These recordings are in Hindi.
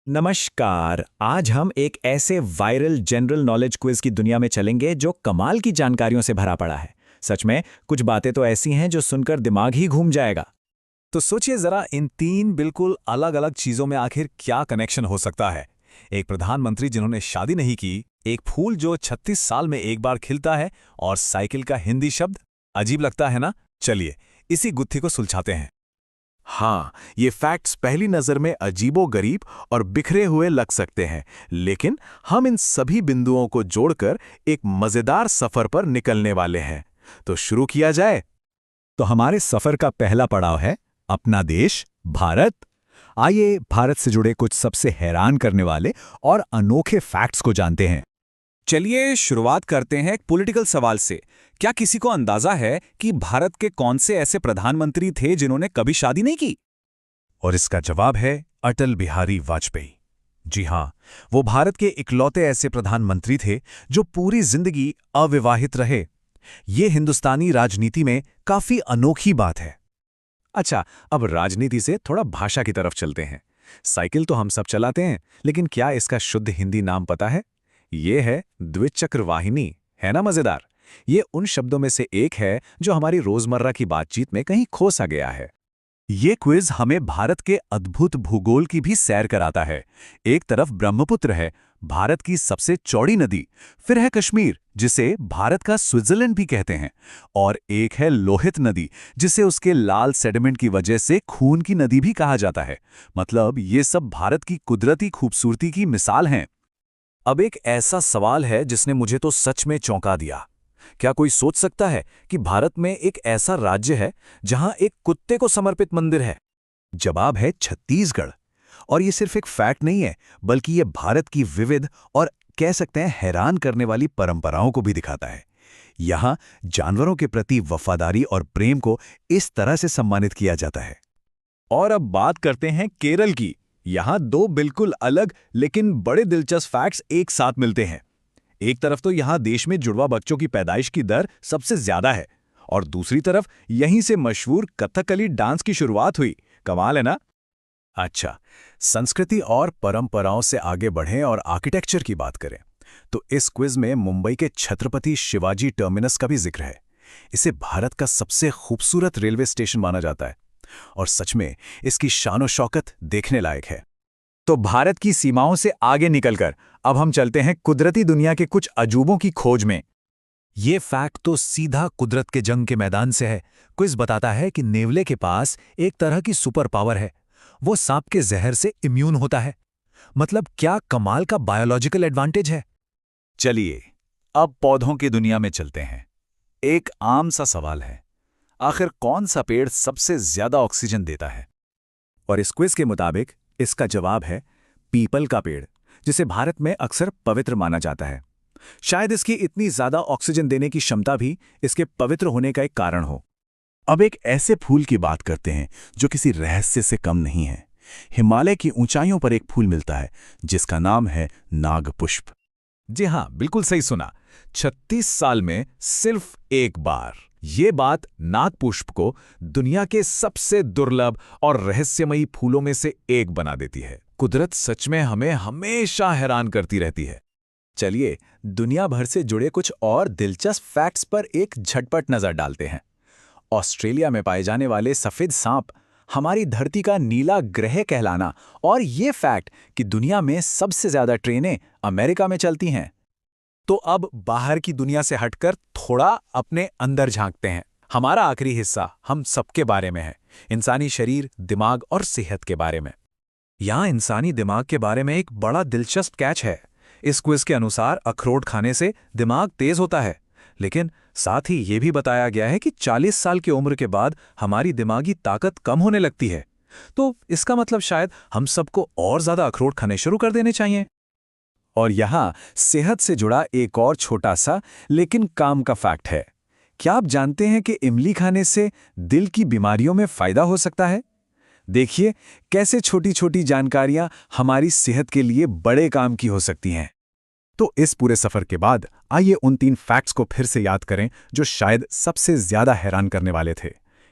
नमस्कार। आज हम एक ऐसे वायरल जनरल नॉलेज क्विज की दुनिया में चलेंगे जो कमाल की जानकारियों से भरा पड़ा है। सच में कुछ बातें तो ऐसी हैं जो सुनकर दिमाग ही घूम जाएगा। तो सोचिए जरा इन तीन बिल्कुल अलग अलग चीजों में आखिर क्या कनेक्शन हो सकता है। एक प्रधानमंत्री जिन्होंने शादी नहीं की, एक फूल जो 36 साल में एक बार खिलता है, और साइकिल का हिंदी शब्द। अजीब लगता है ना? चलिए इसी गुत्थी को सुलझाते हैं। हाँ, ये फैक्ट्स पहली नज़र में अजीबोगरीब और बिखरे हुए लग सकते हैं, लेकिन हम इन सभी बिंदुओं को जोड़कर एक मज़ेदार सफ़र पर निकलने वाले हैं। तो शुरू किया जाए। तो हमारे सफर का पहला पड़ाव है अपना देश भारत। आइए भारत से जुड़े कुछ सबसे हैरान करने वाले और अनोखे फैक्ट्स को जानते हैं। चलिए शुरुआत करते हैं एक पॉलिटिकल सवाल से। क्या किसी को अंदाजा है कि भारत के कौन से ऐसे प्रधानमंत्री थे जिन्होंने कभी शादी नहीं की? और इसका जवाब है अटल बिहारी वाजपेयी। जी हां, वो भारत के इकलौते ऐसे प्रधानमंत्री थे जो पूरी जिंदगी अविवाहित रहे। ये हिंदुस्तानी राजनीति में काफी अनोखी बात है। अच्छा, अब राजनीति से थोड़ा भाषा की तरफ चलते हैं। साइकिल तो हम सब चलाते हैं, लेकिन क्या इसका शुद्ध हिंदी नाम पता है? ये है द्विचक्र वाहिनी। है ना मजेदार? ये उन शब्दों में से एक है जो हमारी रोजमर्रा की बातचीत में कहीं खो सा गया है। ये क्विज हमें भारत के अद्भुत भूगोल की भी सैर कराता है। एक तरफ ब्रह्मपुत्र है, भारत की सबसे चौड़ी नदी, फिर है कश्मीर, जिसे भारत का स्विट्जरलैंड भी कहते हैं, और एक है लोहित नदी, जिसे उसके लाल सेडिमेंट की वजह से खून की नदी भी कहा जाता है। मतलब ये सब भारत की कुदरती खूबसूरती की मिसाल हैं। अब एक ऐसा सवाल है जिसने मुझे तो सच में चौंका दिया। क्या कोई सोच सकता है कि भारत में एक ऐसा राज्य है जहां एक कुत्ते को समर्पित मंदिर है? जवाब है छत्तीसगढ़। और ये सिर्फ एक फैक्ट नहीं है, बल्कि ये भारत की विविध और कह सकते हैं हैरान करने वाली परंपराओं को भी दिखाता है। यहाँ जानवरों के प्रति वफादारी और प्रेम को इस तरह से सम्मानित किया जाता है। और अब बात करते हैं केरल की। यहाँ दो बिल्कुल अलग लेकिन बड़े दिलचस्प फैक्ट्स एक साथ मिलते हैं। एक तरफ तो यहाँ देश में जुड़वा बच्चों की पैदाइश की दर सबसे ज्यादा है, और दूसरी तरफ यहीं से मशहूर कथकली डांस की शुरुआत हुई। कमाल है ना? अच्छा, संस्कृति और परंपराओं से आगे बढ़ें और आर्किटेक्चर की बात करें, तो इस क्विज में मुंबई के छत्रपति शिवाजी टर्मिनस का भी जिक्र है। इसे भारत का सबसे खूबसूरत रेलवे स्टेशन माना जाता है, और सच में इसकी शान और शौकत देखने लायक है। तो भारत की सीमाओं से आगे निकलकर अब हम चलते हैं कुदरती दुनिया के कुछ अजूबों की खोज में। ये फैक्ट तो सीधा कुदरत के जंग के मैदान से है। क्विज बताता है कि नेवले के पास एक तरह की सुपर पावर है। वो सांप के जहर से इम्यून होता है। मतलब क्या कमाल का बायोलॉजिकल एडवांटेज है। चलिए अब पौधों की दुनिया में चलते हैं। एक आम सा सवाल है, आखिर कौन सा पेड़ सबसे ज्यादा ऑक्सीजन देता है? और इस क्विज के मुताबिक इसका जवाब है पीपल का पेड़, जिसे भारत में अक्सर पवित्र माना जाता है। शायद इसकी इतनी ज्यादा ऑक्सीजन देने की क्षमता भी इसके पवित्र होने का एक कारण हो। अब एक ऐसे फूल की बात करते हैं जो किसी रहस्य से कम नहीं है। हिमालय की ऊंचाइयों पर एक फूल मिलता है जिसका नाम है नागपुष्प। जी हां, बिल्कुल सही सुना। 36 साल में सिर्फ एक बार। ये बात नागपुष्प को दुनिया के सबसे दुर्लभ और रहस्यमयी फूलों में से एक बना देती है। कुदरत सच में हमें हमेशा हैरान करती रहती है। चलिए दुनिया भर से जुड़े कुछ और दिलचस्प फैक्ट्स पर एक झटपट नजर डालते हैं। ऑस्ट्रेलिया में पाए जाने वाले सफेद सांप हमारी धरती का नीला ग्रह कहलाना, और ये फैक्ट कि दुनिया में सबसे ज्यादा ट्रेनें अमेरिका में चलती हैं। तो अब बाहर की दुनिया से हटकर थोड़ा अपने अंदर झांकते हैं। हमारा आखिरी हिस्सा हम सबके बारे में है, इंसानी शरीर, दिमाग और सेहत के बारे में। यहाँ इंसानी दिमाग के बारे में एक बड़ा दिलचस्प कैच है। इस क्विज के अनुसार अखरोट खाने से दिमाग तेज होता है, लेकिन साथ ही ये भी बताया गया है कि 40 साल की उम्र के बाद हमारी दिमागी ताकत कम होने लगती है। तो इसका मतलब शायद हम सबको और ज्यादा अखरोट खाने शुरू कर देने चाहिए। और यहाँ सेहत से जुड़ा एक और छोटा सा लेकिन काम का फैक्ट है। क्या आप जानते हैं कि इमली खाने से दिल की बीमारियों में फायदा हो सकता है? देखिए कैसे छोटी छोटी जानकारियां हमारी सेहत के लिए बड़े काम की हो सकती हैं। तो इस पूरे सफर के बाद आइए उन 3 फैक्ट्स को फिर से याद करें जो शायद सबसे ज्यादा हैरान करने वाले थे।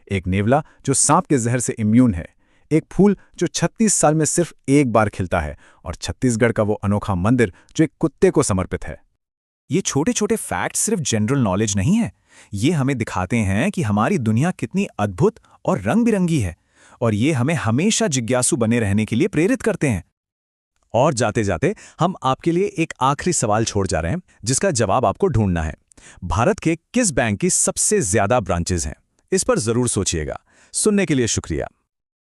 एक नेवला जो सांप के जहर से इम्यून है, एक फूल जो 36 साल में सिर्फ एक बार खिलता है, और छत्तीसगढ़ का वो अनोखा मंदिर जो एक कुत्ते को समर्पित है। ये छोटे छोटे फैक्ट सिर्फ जनरल नॉलेज नहीं है, ये हमें दिखाते हैं कि हमारी दुनिया कितनी अद्भुत और रंग बिरंगी है, और ये हमें हमेशा जिज्ञासु बने रहने के लिए प्रेरित करते हैं। और जाते जाते हम आपके लिए एक आखिरी सवाल छोड़ जा रहे हैं, जिसका जवाब आपको ढूंढना है। भारत के किस बैंक की सबसे ज्यादा ब्रांचेज हैं? इस पर जरूर सोचिएगा। सुनने के लिए शुक्रिया।